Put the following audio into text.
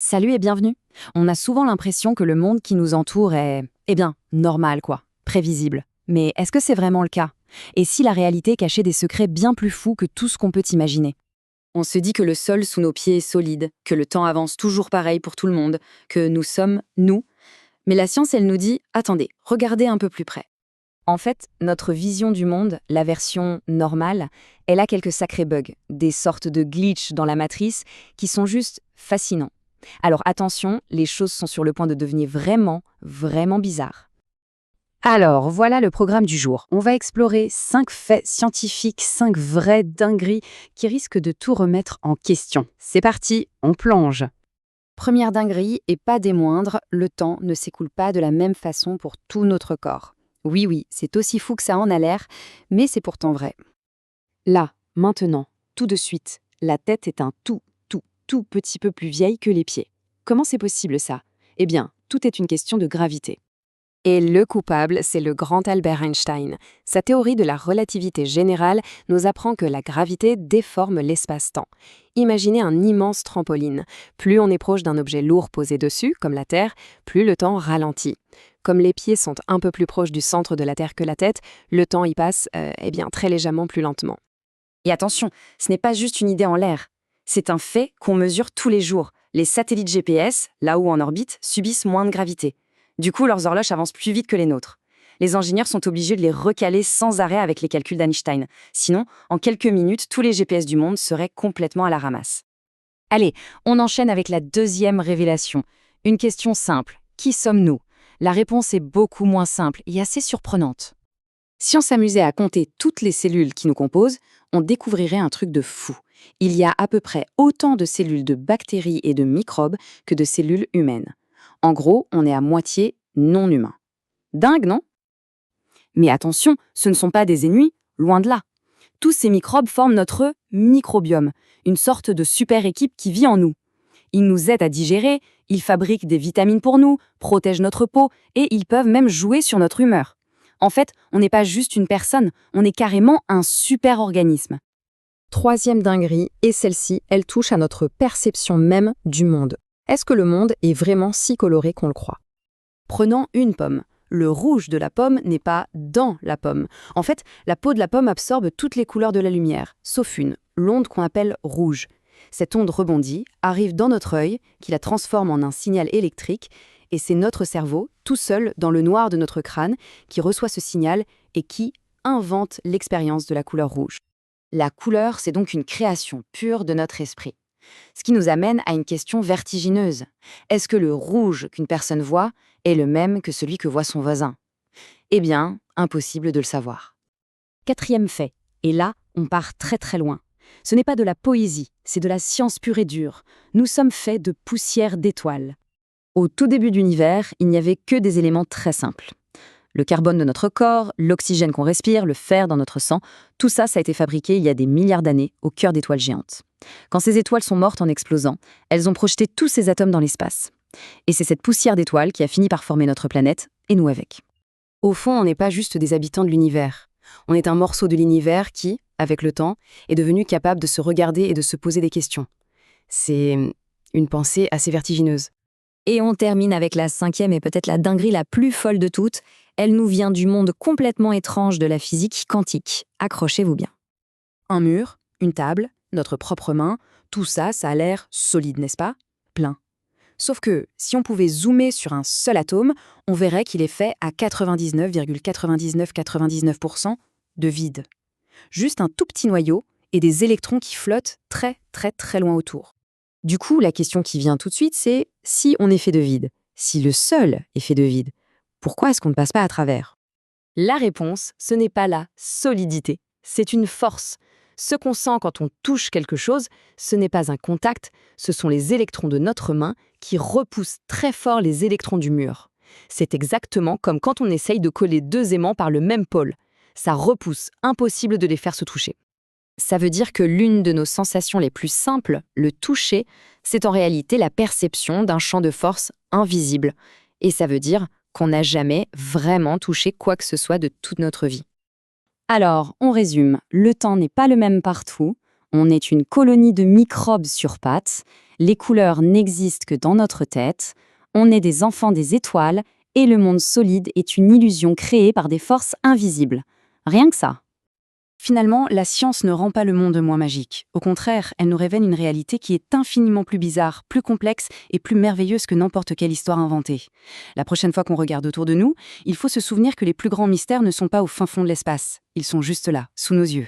Salut et bienvenue. On a souvent l'impression que le monde qui nous entoure est, normal quoi, prévisible. Mais est-ce que c'est vraiment le cas? Et si la réalité cachait des secrets bien plus fous que tout ce qu'on peut imaginer? On se dit que le sol sous nos pieds est solide, que le temps avance toujours pareil pour tout le monde, que nous sommes nous. Mais la science, elle nous dit, attendez, regardez un peu plus près. En fait, notre vision du monde, la version normale, elle a quelques sacrés bugs, des sortes de glitches dans la matrice qui sont juste fascinants. Alors attention, les choses sont sur le point de devenir vraiment, vraiment bizarres. Alors, voilà le programme du jour. On va explorer 5 faits scientifiques, 5 vraies dingueries qui risquent de tout remettre en question. C'est parti, on plonge. Première dinguerie, et pas des moindres, le temps ne s'écoule pas de la même façon pour tout notre corps. Oui, c'est aussi fou que ça en a l'air, mais c'est pourtant vrai. Là, maintenant, tout de suite, la tête est un tout petit peu plus vieille que les pieds. Comment c'est possible ça? Eh bien, tout est une question de gravité. Et le coupable, c'est le grand Albert Einstein. Sa théorie de la relativité générale nous apprend que la gravité déforme l'espace-temps. Imaginez un immense trampoline. Plus on est proche d'un objet lourd posé dessus, comme la Terre, plus le temps ralentit. Comme les pieds sont un peu plus proches du centre de la Terre que la tête, le temps y passe, très légèrement plus lentement. Et attention, ce n'est pas juste une idée en l'air. C'est un fait qu'on mesure tous les jours. Les satellites GPS, là-haut en orbite, subissent moins de gravité. Du coup, leurs horloges avancent plus vite que les nôtres. Les ingénieurs sont obligés de les recaler sans arrêt avec les calculs d'Einstein. Sinon, en quelques minutes, tous les GPS du monde seraient complètement à la ramasse. Allez, on enchaîne avec la deuxième révélation. Une question simple. Qui sommes-nous? La réponse est beaucoup moins simple et assez surprenante. Si on s'amusait à compter toutes les cellules qui nous composent, on découvrirait un truc de fou. Il y a à peu près autant de cellules de bactéries et de microbes que de cellules humaines. En gros, on est à moitié non humain. Dingue, non? Mais attention, ce ne sont pas des ennemis, loin de là. Tous ces microbes forment notre microbiome, une sorte de super équipe qui vit en nous. Ils nous aident à digérer, ils fabriquent des vitamines pour nous, protègent notre peau et ils peuvent même jouer sur notre humeur. En fait, on n'est pas juste une personne, on est carrément un super organisme. Troisième dinguerie, et celle-ci, elle touche à notre perception même du monde. Est-ce que le monde est vraiment si coloré qu'on le croit? Prenons une pomme. Le rouge de la pomme n'est pas dans la pomme. En fait, la peau de la pomme absorbe toutes les couleurs de la lumière, sauf une, l'onde qu'on appelle rouge. Cette onde rebondit, arrive dans notre œil, qui la transforme en un signal électrique, et c'est notre cerveau, tout seul dans le noir de notre crâne, qui reçoit ce signal et qui invente l'expérience de la couleur rouge. La couleur, c'est donc une création pure de notre esprit. Ce qui nous amène à une question vertigineuse. Est-ce que le rouge qu'une personne voit est le même que celui que voit son voisin? Eh bien, impossible de le savoir. Quatrième fait, et là, on part très loin. Ce n'est pas de la poésie, c'est de la science pure et dure. Nous sommes faits de poussière d'étoiles. Au tout début de l'univers, il n'y avait que des éléments très simples. Le carbone de notre corps, l'oxygène qu'on respire, le fer dans notre sang, tout ça, ça a été fabriqué il y a des milliards d'années au cœur d'étoiles géantes. Quand ces étoiles sont mortes en explosant, elles ont projeté tous ces atomes dans l'espace. Et c'est cette poussière d'étoiles qui a fini par former notre planète, et nous avec. Au fond, on n'est pas juste des habitants de l'univers. On est un morceau de l'univers qui, avec le temps, est devenu capable de se regarder et de se poser des questions. C'est une pensée assez vertigineuse. Et on termine avec la cinquième et peut-être la dinguerie la plus folle de toutes. Elle nous vient du monde complètement étrange de la physique quantique. Accrochez-vous bien. Un mur, une table, notre propre main, tout ça, ça a l'air solide, n'est-ce pas? Plein. Sauf que, si on pouvait zoomer sur un seul atome, on verrait qu'il est fait à 99,9999% de vide. Juste un tout petit noyau et des électrons qui flottent très loin autour. Du coup, la question qui vient tout de suite, c'est si on est fait de vide, si le sol est fait de vide, pourquoi est-ce qu'on ne passe pas à travers? La réponse, ce n'est pas la solidité, c'est une force. Ce qu'on sent quand on touche quelque chose, ce n'est pas un contact, ce sont les électrons de notre main qui repoussent très fort les électrons du mur. C'est exactement comme quand on essaye de coller deux aimants par le même pôle. Ça repousse, impossible de les faire se toucher. Ça veut dire que l'une de nos sensations les plus simples, le toucher, c'est en réalité la perception d'un champ de force invisible. Et ça veut dire qu'on n'a jamais vraiment touché quoi que ce soit de toute notre vie. Alors, on résume, le temps n'est pas le même partout, on est une colonie de microbes sur pattes, Les couleurs n'existent que dans notre tête, on est des enfants des étoiles, et le monde solide est une illusion créée par des forces invisibles. Rien que ça. Finalement, la science ne rend pas le monde moins magique. Au contraire, elle nous révèle une réalité qui est infiniment plus bizarre, plus complexe et plus merveilleuse que n'importe quelle histoire inventée. La prochaine fois qu'on regarde autour de nous, il faut se souvenir que les plus grands mystères ne sont pas au fin fond de l'espace. Ils sont juste là, sous nos yeux.